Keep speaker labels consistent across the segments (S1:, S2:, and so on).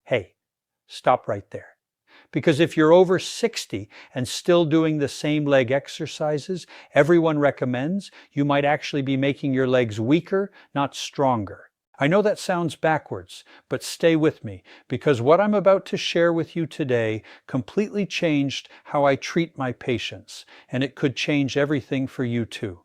S1: Hey, stop right there. Because if you're over 60 and still doing the same leg exercises everyone recommends, you might actually be making your legs weaker, not stronger. I know that sounds backwards, but stay with me because what I'm about to share with you today completely changed how I treat my patients, and it could change everything for you too.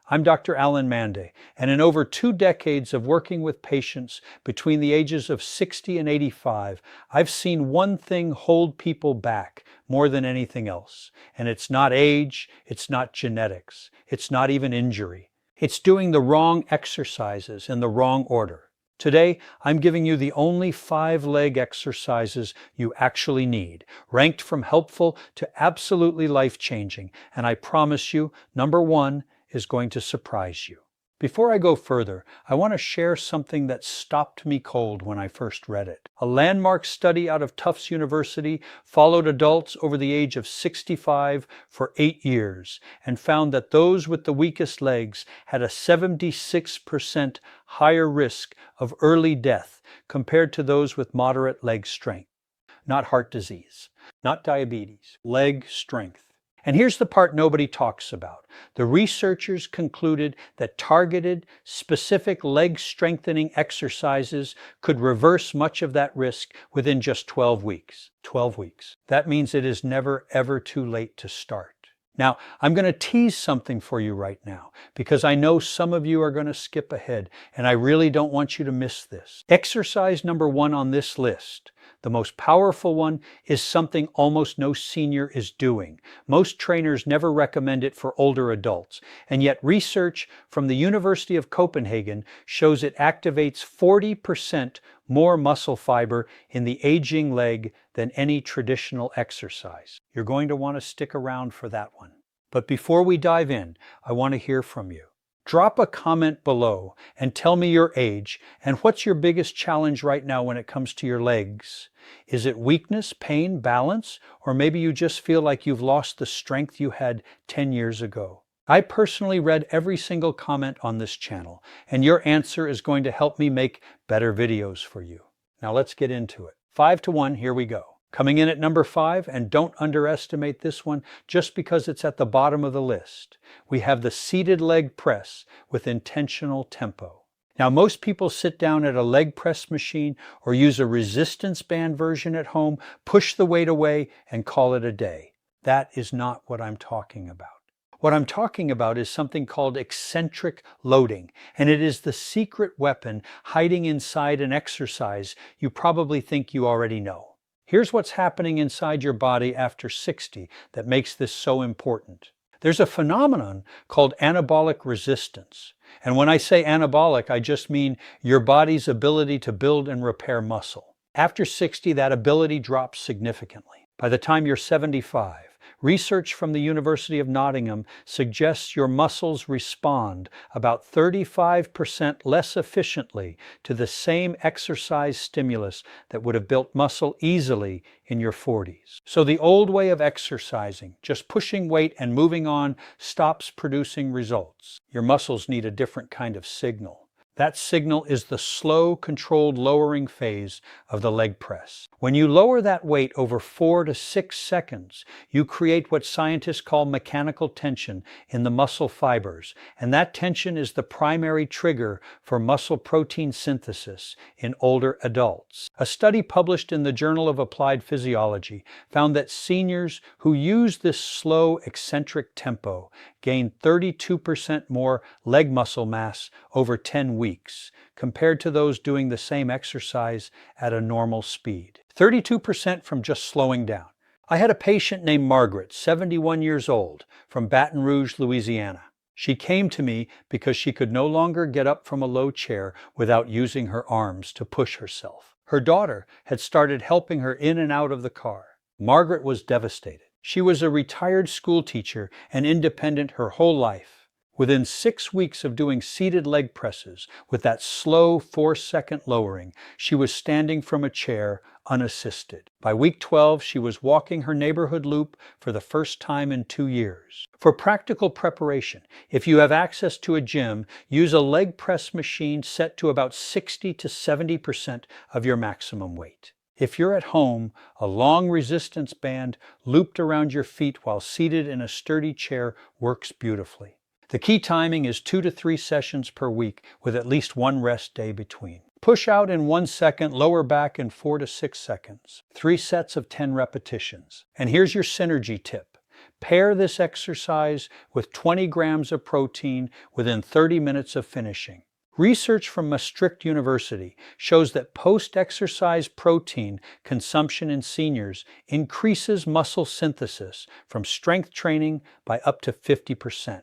S1: I'm Dr. Mandell, and in over 2 decades of working with patients between the ages of 60 and 85, I've seen one thing hold people back more than anything else. And it's not age, it's not genetics, it's not even injury. It's doing the wrong exercises in the wrong order. Today, I'm giving you the only 5 leg exercises you actually need, ranked from helpful to absolutely life-changing. And I promise you, number 1 is going to surprise you. Before I go further, I want to share something that stopped me cold when I first read it. A landmark study out of Tufts University followed adults over the age of 65 for 8 years and found that those with the weakest legs had a 76% higher risk of early death compared to those with moderate leg strength. Not heart disease, not diabetes, leg strength. And here's the part nobody talks about. The researchers concluded that targeted, specific leg strengthening exercises could reverse much of that risk within just 12 weeks. 12 weeks. That means it is never, ever too late to start. Now, I'm going to tease something for you right now because I know some of you are going to skip ahead, and I really don't want you to miss this. Exercise number 1 on this list, the most powerful one, is something almost no senior is doing. Most trainers never recommend it for older adults, and yet research from the University of Copenhagen shows it activates 40% more muscle fiber in the aging leg than any traditional exercise. You're going to want to stick around for that one. But before we dive in, I want to hear from you. Drop a comment below and tell me your age and what's your biggest challenge right now when it comes to your legs. Is it weakness, pain, balance, or maybe you just feel like you've lost the strength you had 10 years ago? I personally read every single comment on this channel, and your answer is going to help me make better videos for you. Now let's get into it. 5 to 1, here we go. Coming in at number 5, and don't underestimate this one just because it's at the bottom of the list, we have the seated leg press with intentional tempo. Now, most people sit down at a leg press machine or use a resistance band version at home, push the weight away, and call it a day. That is not what I'm talking about. What I'm talking about is something called eccentric loading, and it is the secret weapon hiding inside an exercise you probably think you already know. Here's what's happening inside your body after 60 that makes this so important. There's a phenomenon called anabolic resistance. And when I say anabolic, I just mean your body's ability to build and repair muscle. After 60, that ability drops significantly. By the time you're 75, research from the University of Nottingham suggests your muscles respond about 35% less efficiently to the same exercise stimulus that would have built muscle easily in your 40s. So the old way of exercising, just pushing weight and moving on, stops producing results. Your muscles need a different kind of signal. That signal is the slow, controlled lowering phase of the leg press. When you lower that weight over 4 to 6 seconds, you create what scientists call mechanical tension in the muscle fibers, and that tension is the primary trigger for muscle protein synthesis in older adults. A study published in the Journal of Applied Physiology found that seniors who use this slow, eccentric tempo gained 32% more leg muscle mass over 10 weeks compared to those doing the same exercise at a normal speed. 32% from just slowing down. I had a patient named Margaret, 71 years old, from Baton Rouge, Louisiana. She came to me because she could no longer get up from a low chair without using her arms to push herself. Her daughter had started helping her in and out of the car. Margaret was devastated. She was a retired school teacher and independent her whole life. Within 6 weeks of doing seated leg presses with that slow 4-second lowering, she was standing from a chair unassisted. By week 12, she was walking her neighborhood loop for the first time in 2 years. For practical preparation, if you have access to a gym, use a leg press machine set to about 60 to 70% of your maximum weight. If you're at home, a long resistance band looped around your feet while seated in a sturdy chair works beautifully. The key timing is 2 to 3 sessions per week with at least one rest day between. Push out in 1 second, lower back in 4 to 6 seconds. 3 sets of 10 repetitions. And here's your synergy tip. Pair this exercise with 20 grams of protein within 30 minutes of finishing. Research from Maastricht University shows that post-exercise protein consumption in seniors increases muscle synthesis from strength training by up to 50%.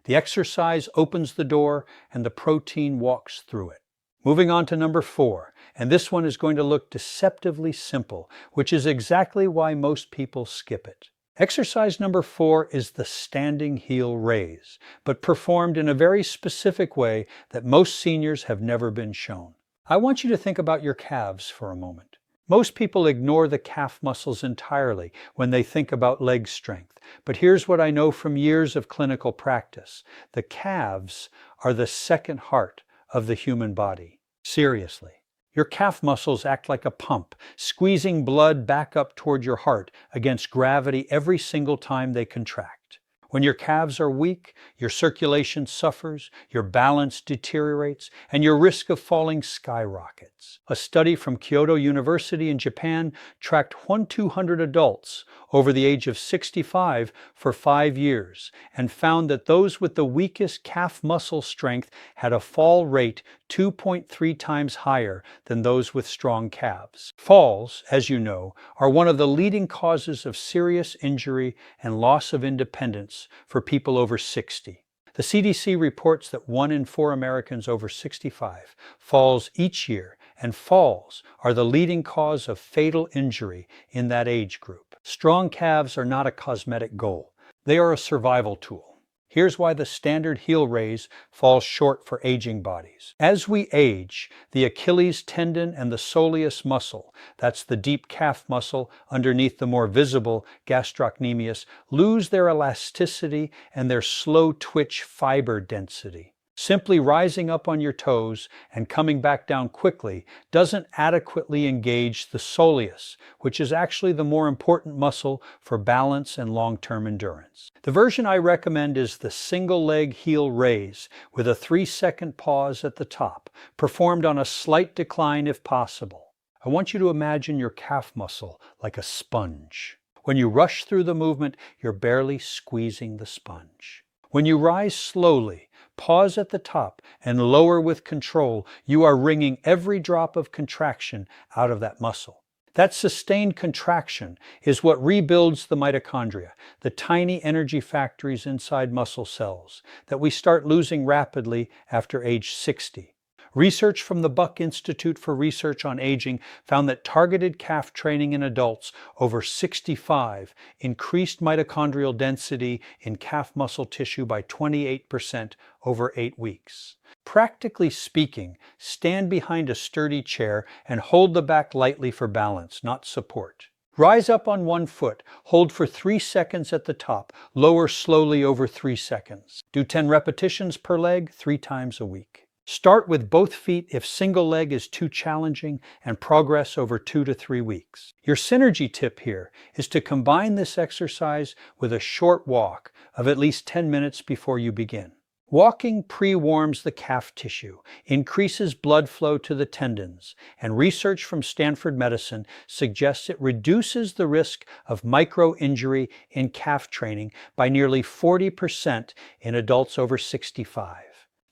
S1: The exercise opens the door and the protein walks through it. Moving on to number 4, and this one is going to look deceptively simple, which is exactly why most people skip it. Exercise number 4 is the standing heel raise, but performed in a very specific way that most seniors have never been shown. I want you to think about your calves for a moment. Most people ignore the calf muscles entirely when they think about leg strength, but here's what I know from years of clinical practice. The calves are the second heart of the human body. Seriously. Your calf muscles act like a pump, squeezing blood back up toward your heart against gravity every single time they contract. When your calves are weak, your circulation suffers, your balance deteriorates, and your risk of falling skyrockets. A study from Kyoto University in Japan tracked 200 adults over the age of 65 for 5 years and found that those with the weakest calf muscle strength had a fall rate 2.3 times higher than those with strong calves. Falls, as you know, are one of the leading causes of serious injury and loss of independence for people over 60. The CDC reports that 1 in 4 Americans over 65 falls each year, and falls are the leading cause of fatal injury in that age group. Strong calves are not a cosmetic goal. They are a survival tool. Here's why the standard heel raise falls short for aging bodies. As we age, the Achilles tendon and the soleus muscle, that's the deep calf muscle underneath the more visible gastrocnemius, lose their elasticity and their slow twitch fiber density. Simply rising up on your toes and coming back down quickly doesn't adequately engage the soleus, which is actually the more important muscle for balance and long-term endurance. The version I recommend is the single leg heel raise with a 3-second pause at the top, performed on a slight decline if possible. I want you to imagine your calf muscle like a sponge. When you rush through the movement, you're barely squeezing the sponge. When you rise slowly, pause at the top, and lower with control, you are wringing every drop of contraction out of that muscle. That sustained contraction is what rebuilds the mitochondria, the tiny energy factories inside muscle cells that we start losing rapidly after age 60. Research from the Buck Institute for Research on Aging found that targeted calf training in adults over 65 increased mitochondrial density in calf muscle tissue by 28% over 8 weeks. Practically speaking, stand behind a sturdy chair and hold the back lightly for balance, not support. Rise up on one foot, hold for 3 seconds at the top, lower slowly over 3 seconds. Do 10 repetitions per leg 3 times a week. Start with both feet if single leg is too challenging and progress over 2 to 3 weeks. Your synergy tip here is to combine this exercise with a short walk of at least 10 minutes before you begin. Walking pre-warms the calf tissue, increases blood flow to the tendons, and research from Stanford Medicine suggests it reduces the risk of micro-injury in calf training by nearly 40% in adults over 65.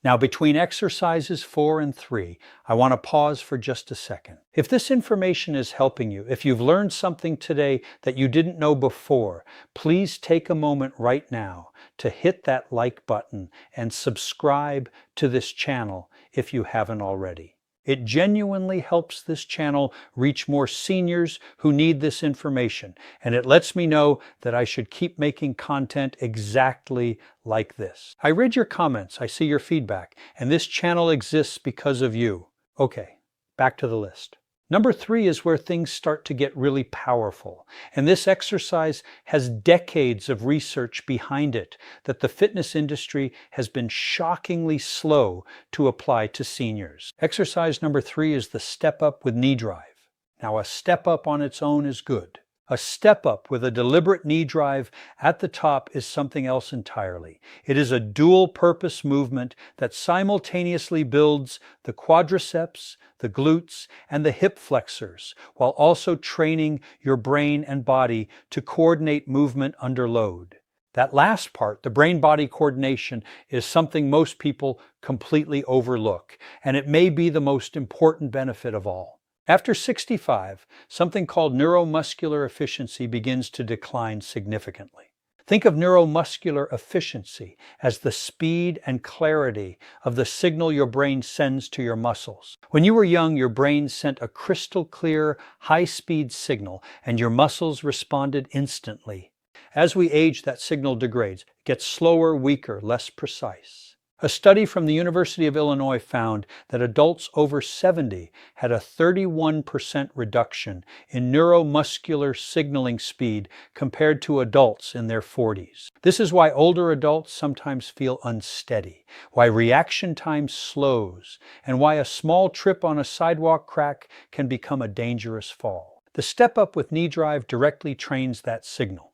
S1: Now, between exercises 4 and 3, I want to pause for just a second. If this information is helping you, if you've learned something today that you didn't know before, please take a moment right now to hit that like button and subscribe to this channel if you haven't already. It genuinely helps this channel reach more seniors who need this information, and it lets me know that I should keep making content exactly like this. I read your comments, I see your feedback, and this channel exists because of you. Okay, back to the list. Number 3 is where things start to get really powerful, and this exercise has decades of research behind it that the fitness industry has been shockingly slow to apply to seniors. Exercise number 3 is the step up with knee drive. Now, a step up on its own is good. A step up with a deliberate knee drive at the top is something else entirely. It is a dual purpose movement that simultaneously builds the quadriceps, the glutes, and the hip flexors, while also training your brain and body to coordinate movement under load. That last part, the brain-body coordination, is something most people completely overlook, and it may be the most important benefit of all. After 65, something called neuromuscular efficiency begins to decline significantly. Think of neuromuscular efficiency as the speed and clarity of the signal your brain sends to your muscles. When you were young, your brain sent a crystal clear, high-speed signal, and your muscles responded instantly. As we age, that signal degrades, gets slower, weaker, less precise. A study from the University of Illinois found that adults over 70 had a 31% reduction in neuromuscular signaling speed compared to adults in their 40s. This is why older adults sometimes feel unsteady, why reaction time slows, and why a small trip on a sidewalk crack can become a dangerous fall. The step up with knee drive directly trains that signal.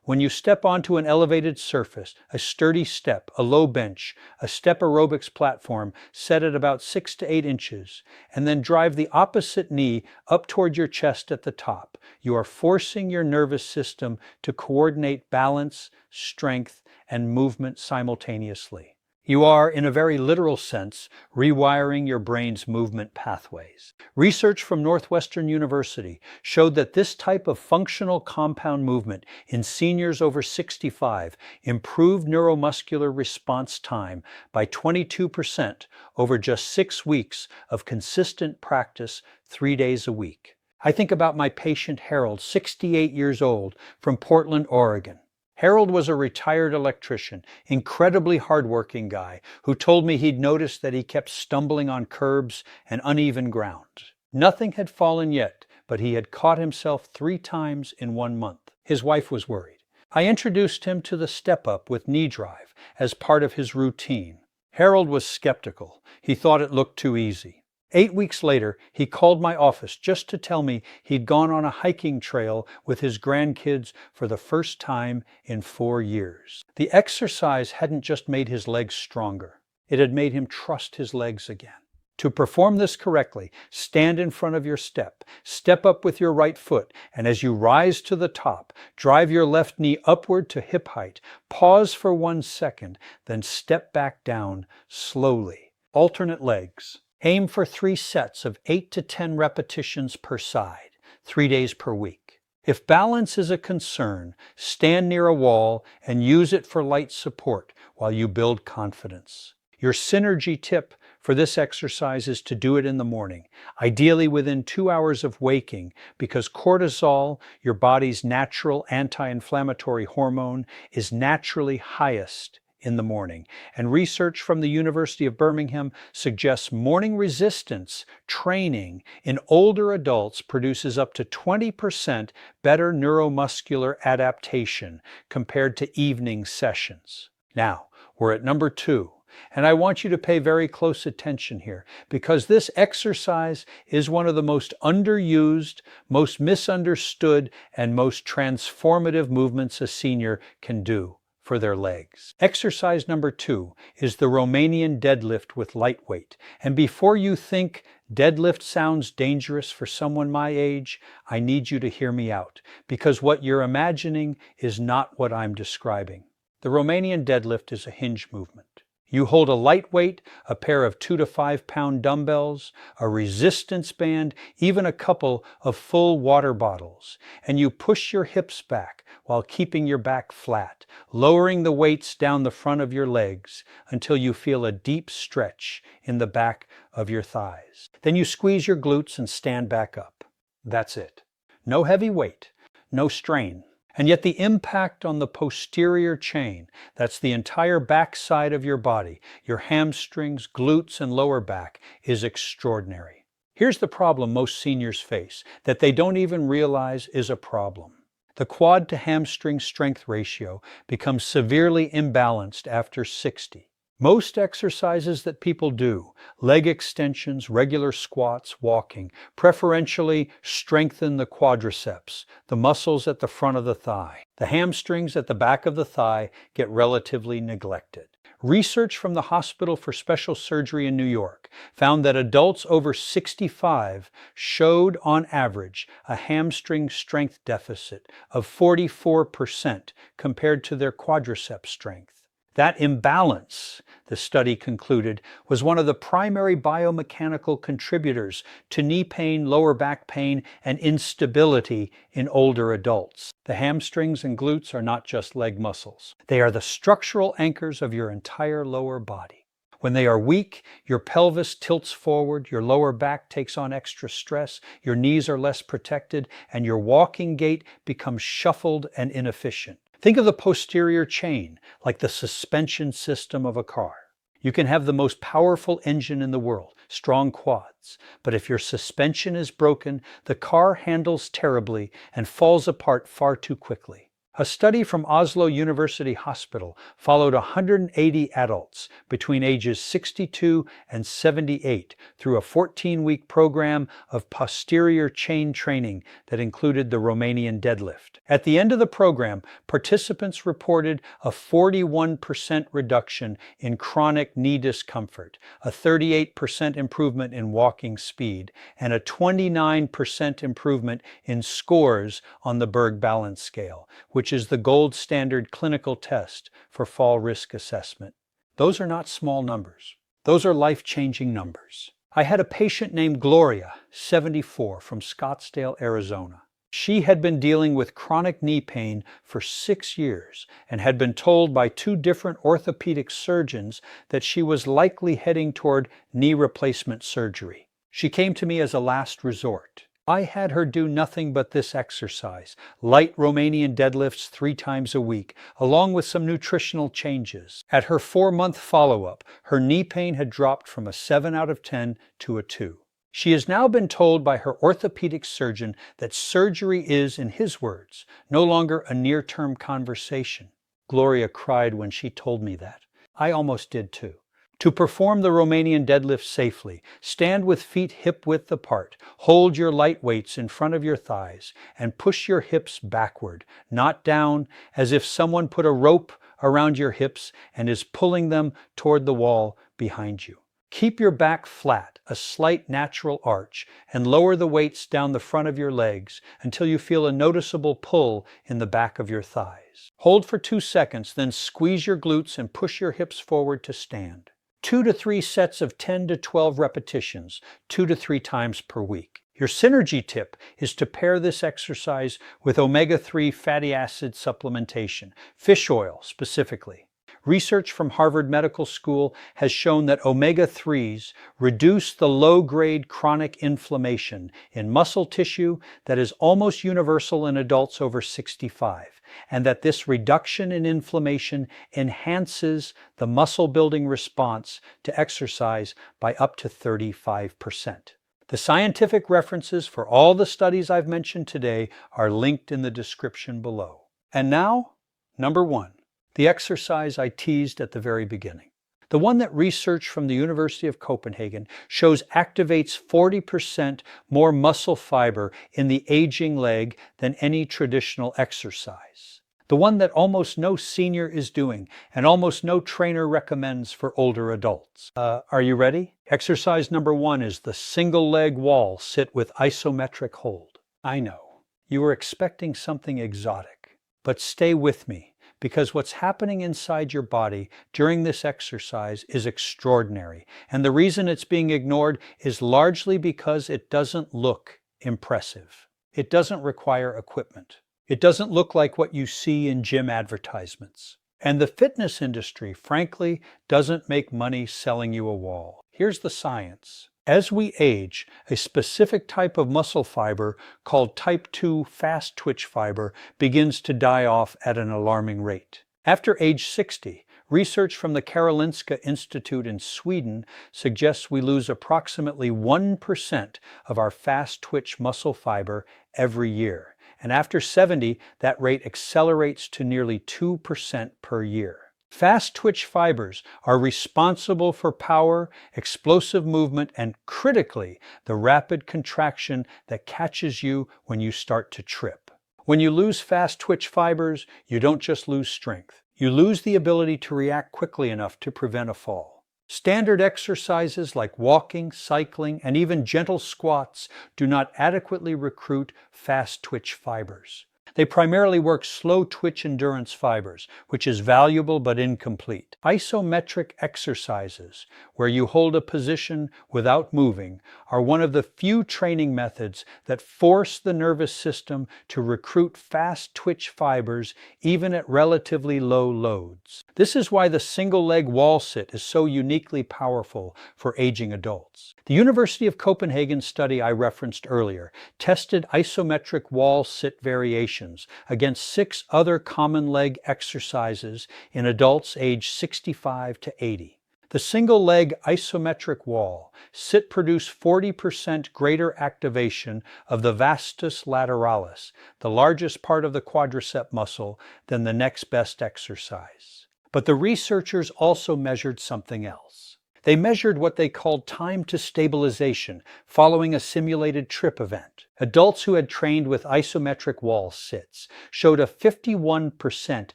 S1: When you step onto an elevated surface, a sturdy step, a low bench, a step aerobics platform set at about 6 to 8 inches, and then drive the opposite knee up toward your chest at the top, you are forcing your nervous system to coordinate balance, strength, and movement simultaneously. You are, in a very literal sense, rewiring your brain's movement pathways. Research from Northwestern University showed that this type of functional compound movement in seniors over 65 improved neuromuscular response time by 22% over just 6 weeks of consistent practice 3 days a week. I think about my patient Harold, 68 years old, from Portland, Oregon. Harold was a retired electrician, incredibly hardworking guy, who told me he'd noticed that he kept stumbling on curbs and uneven ground. Nothing had fallen yet, but he had caught himself 3 times in 1 month. His wife was worried. I introduced him to the step up with knee drive as part of his routine. Harold was skeptical. He thought it looked too easy. 8 weeks later, he called my office just to tell me he'd gone on a hiking trail with his grandkids for the first time in 4 years. The exercise hadn't just made his legs stronger. It had made him trust his legs again. To perform this correctly, stand in front of your step, step up with your right foot, and as you rise to the top, drive your left knee upward to hip height, pause for 1 second, then step back down slowly. Alternate legs. Aim for 3 sets of 8 to 10 repetitions per side, 3 days per week. If balance is a concern, stand near a wall and use it for light support while you build confidence. Your synergy tip for this exercise is to do it in the morning, ideally within 2 hours of waking, because cortisol, your body's natural anti-inflammatory hormone, is naturally highest in the morning, and research from the University of Birmingham suggests morning resistance training in older adults produces up to 20% better neuromuscular adaptation compared to evening sessions. Now, we're at number 2, and I want you to pay very close attention here, because this exercise is one of the most underused, most misunderstood, and most transformative movements a senior can do for their legs. Exercise number 2 is the Romanian deadlift with light weight. And before you think deadlift sounds dangerous for someone my age, I need you to hear me out, because what you're imagining is not what I'm describing. The Romanian deadlift is a hinge movement. You hold a lightweight, a pair of 2 to 5 pound dumbbells, a resistance band, even a couple of full water bottles, and you push your hips back while keeping your back flat, lowering the weights down the front of your legs until you feel a deep stretch in the back of your thighs. Then you squeeze your glutes and stand back up. That's it. No heavy weight, no strain. And yet the impact on the posterior chain, that's the entire back side of your body, your hamstrings, glutes, and lower back, is extraordinary. Here's the problem most seniors face, that they don't even realize is a problem. The quad to hamstring strength ratio becomes severely imbalanced after 60. Most exercises that people do, leg extensions, regular squats, walking, preferentially strengthen the quadriceps, the muscles at the front of the thigh. The hamstrings at the back of the thigh get relatively neglected. Research from the Hospital for Special Surgery in New York found that adults over 65 showed on average a hamstring strength deficit of 44% compared to their quadriceps strength. That imbalance, the study concluded, was one of the primary biomechanical contributors to knee pain, lower back pain, and instability in older adults. The hamstrings and glutes are not just leg muscles. They are the structural anchors of your entire lower body. When they are weak, your pelvis tilts forward, your lower back takes on extra stress, your knees are less protected, and your walking gait becomes shuffled and inefficient. Think of the posterior chain like the suspension system of a car. You can have the most powerful engine in the world, strong quads, but if your suspension is broken, the car handles terribly and falls apart far too quickly. A study from Oslo University Hospital followed 180 adults between ages 62 and 78 through a 14-week program of posterior chain training that included the Romanian deadlift. At the end of the program, participants reported a 41% reduction in chronic knee discomfort, a 38% improvement in walking speed, and a 29% improvement in scores on the Berg Balance Scale, which is the gold standard clinical test for fall risk assessment. Those are not small numbers. Those are life-changing numbers. I had a patient named Gloria, 74, from Scottsdale, Arizona. She had been dealing with chronic knee pain for 6 years and had been told by 2 different orthopedic surgeons that she was likely heading toward knee replacement surgery. She came to me as a last resort. I had her do nothing but this exercise, light Romanian deadlifts 3 times a week, along with some nutritional changes. At her 4-month follow-up, her knee pain had dropped from a 7 out of 10 to a 2. She has now been told by her orthopedic surgeon that surgery is, in his words, no longer a near-term conversation. Gloria cried when she told me that. I almost did too. To perform the Romanian deadlift safely, stand with feet hip-width apart, hold your light weights in front of your thighs, and push your hips backward, not down, as if someone put a rope around your hips and is pulling them toward the wall behind you. Keep your back flat, a slight natural arch, and lower the weights down the front of your legs until you feel a noticeable pull in the back of your thighs. Hold for 2 seconds, then squeeze your glutes and push your hips forward to stand. 2 to 3 sets of 10 to 12 repetitions, 2 to 3 times per week. Your synergy tip is to pair this exercise with omega-3 fatty acid supplementation, fish oil specifically. Research from Harvard Medical School has shown that omega-3s reduce the low-grade chronic inflammation in muscle tissue that is almost universal in adults over 65, and that this reduction in inflammation enhances the muscle-building response to exercise by up to 35%. The scientific references for all the studies I've mentioned today are linked in the description below. And now, number 1. The exercise I teased at the very beginning. The one that research from the University of Copenhagen shows activates 40% more muscle fiber in the aging leg than any traditional exercise. The one that almost no senior is doing and almost no trainer recommends for older adults. Are you ready? Exercise number 1 is the single leg wall sit with isometric hold. I know, you were expecting something exotic, but stay with me, because what's happening inside your body during this exercise is extraordinary. And the reason it's being ignored is largely because it doesn't look impressive. It doesn't require equipment. It doesn't look like what you see in gym advertisements. And the fitness industry, frankly, doesn't make money selling you a wall. Here's the science. As we age, a specific type of muscle fiber called type 2 fast twitch fiber begins to die off at an alarming rate. After age 60, research from the Karolinska Institute in Sweden suggests we lose approximately 1% of our fast twitch muscle fiber every year. And after 70, that rate accelerates to nearly 2% per year. Fast twitch fibers are responsible for power, explosive movement, and critically, the rapid contraction that catches you when you start to trip. When you lose fast twitch fibers, you don't just lose strength. You lose the ability to react quickly enough to prevent a fall. Standard exercises like walking, cycling, and even gentle squats do not adequately recruit fast twitch fibers. They primarily work slow twitch endurance fibers, which is valuable but incomplete. Isometric exercises, where you hold a position without moving, are one of the few training methods that force the nervous system to recruit fast twitch fibers even at relatively low loads. This is why the single-leg wall sit is so uniquely powerful for aging adults. The University of Copenhagen study I referenced earlier tested isometric wall sit variations against 6 other common leg exercises in adults aged 65 to 80. The single-leg isometric wall sit produced 40% greater activation of the vastus lateralis, the largest part of the quadricep muscle, than the next best exercise. But the researchers also measured something else. They measured what they called time to stabilization following a simulated trip event. Adults who had trained with isometric wall sits showed a 51%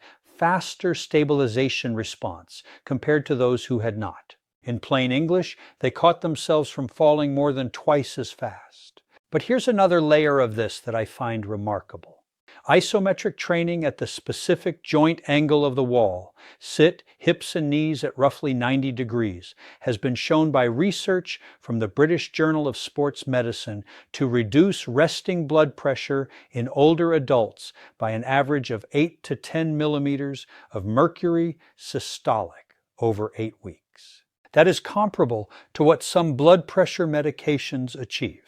S1: faster stabilization response compared to those who had not. In plain English, they caught themselves from falling more than twice as fast. But here's another layer of this that I find remarkable. Isometric training at the specific joint angle of the wall, sit, hips and knees at roughly 90 degrees, has been shown by research from the British Journal of Sports Medicine to reduce resting blood pressure in older adults by an average of 8 to 10 millimeters of mercury systolic over 8 weeks. That is comparable to what some blood pressure medications achieve.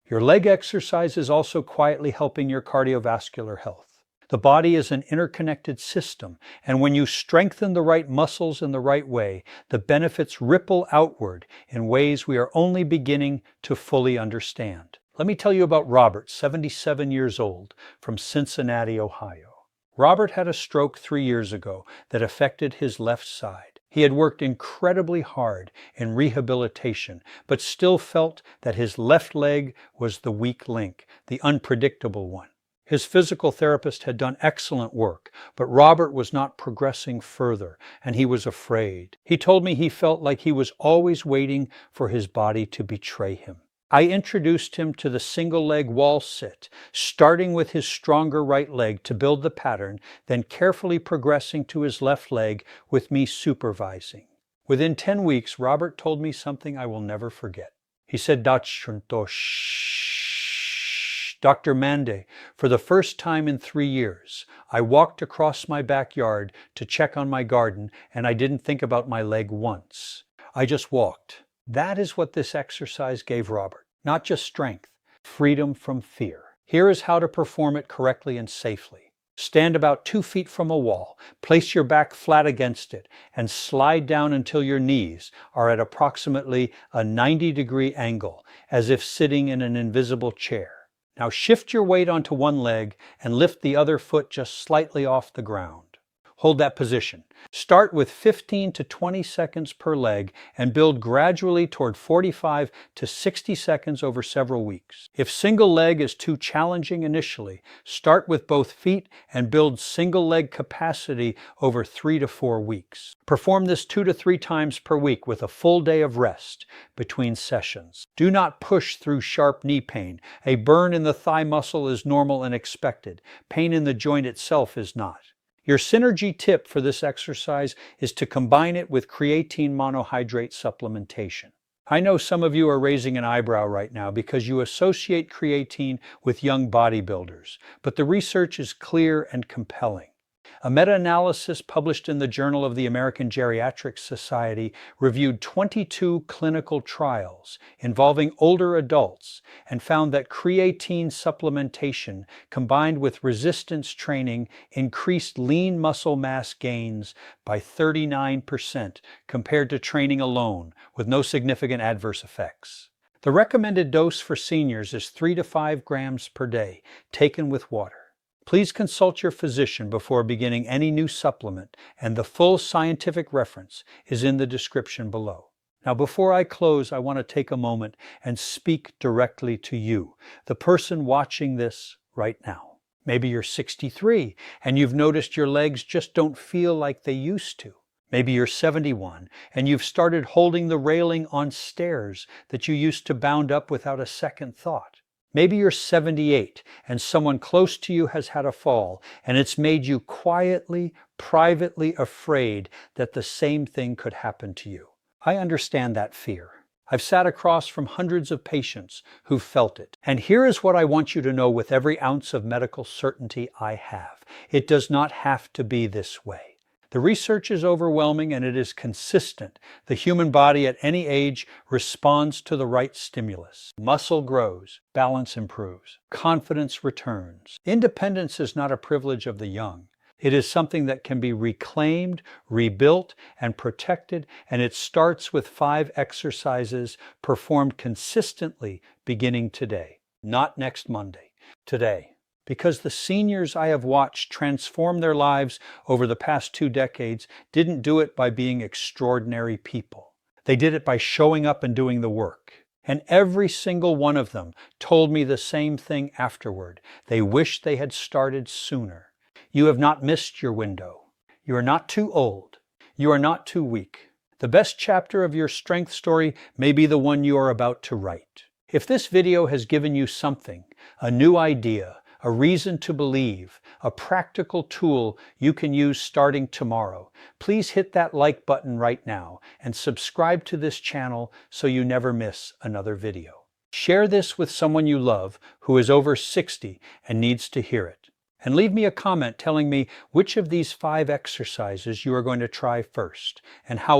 S1: Your leg exercise is also quietly helping your cardiovascular health. The body is an interconnected system, and when you strengthen the right muscles in the right way, the benefits ripple outward in ways we are only beginning to fully understand. Let me tell you about Robert, 77 years old, from Cincinnati, Ohio. Robert had a stroke 3 years ago that affected his left side. He had worked incredibly hard in rehabilitation, but still felt that his left leg was the weak link, the unpredictable one. His physical therapist had done excellent work, but Robert was not progressing further, and he was afraid. He told me he felt like he was always waiting for his body to betray him. I introduced him to the single-leg wall sit, starting with his stronger right leg to build the pattern, then carefully progressing to his left leg with me supervising. Within 10 weeks, Robert told me something I will never forget. He said, Dr. Mandell, for the first time in 3 years, I walked across my backyard to check on my garden, and I didn't think about my leg once. I just walked. That is what this exercise gave Robert. Not just strength, freedom from fear. Here is how to perform it correctly and safely. Stand about 2 feet from a wall, place your back flat against it, and slide down until your knees are at approximately a 90-degree angle, as if sitting in an invisible chair. Now shift your weight onto one leg and lift the other foot just slightly off the ground. Hold that position. Start with 15 to 20 seconds per leg and build gradually toward 45 to 60 seconds over several weeks. If single leg is too challenging initially, start with both feet and build single leg capacity over 3 to 4 weeks. Perform this 2 to 3 times per week with a full day of rest between sessions. Do not push through sharp knee pain. A burn in the thigh muscle is normal and expected. Pain in the joint itself is not. Your synergy tip for this exercise is to combine it with creatine monohydrate supplementation. I know some of you are raising an eyebrow right now because you associate creatine with young bodybuilders, but the research is clear and compelling. A meta-analysis published in the Journal of the American Geriatric Society reviewed 22 clinical trials involving older adults and found that creatine supplementation combined with resistance training increased lean muscle mass gains by 39% compared to training alone with no significant adverse effects. The recommended dose for seniors is 3 to 5 grams per day, taken with water. Please consult your physician before beginning any new supplement, and the full scientific reference is in the description below. Now, before I close, I want to take a moment and speak directly to you, the person watching this right now. Maybe you're 63 and you've noticed your legs just don't feel like they used to. Maybe you're 71 and you've started holding the railing on stairs that you used to bound up without a second thought. Maybe you're 78 and someone close to you has had a fall, and it's made you quietly, privately afraid that the same thing could happen to you. I understand that fear. I've sat across from hundreds of patients who've felt it. And here is what I want you to know with every ounce of medical certainty I have. It does not have to be this way. The research is overwhelming and it is consistent. The human body at any age responds to the right stimulus. Muscle grows, balance improves, confidence returns. Independence is not a privilege of the young. It is something that can be reclaimed, rebuilt, and protected, and it starts with 5 exercises performed consistently beginning today, not next Monday, today. Because the seniors I have watched transform their lives over the past 2 decades didn't do it by being extraordinary people. They did it by showing up and doing the work. And every single one of them told me the same thing afterward. They wished they had started sooner. You have not missed your window. You are not too old. You are not too weak. The best chapter of your strength story may be the one you are about to write. If this video has given you something, a new idea, a reason to believe, a practical tool you can use starting tomorrow, please hit that like button right now and subscribe to this channel so you never miss another video. Share this with someone you love who is over 60 and needs to hear it. And leave me a comment telling me which of these 5 exercises you are going to try first and how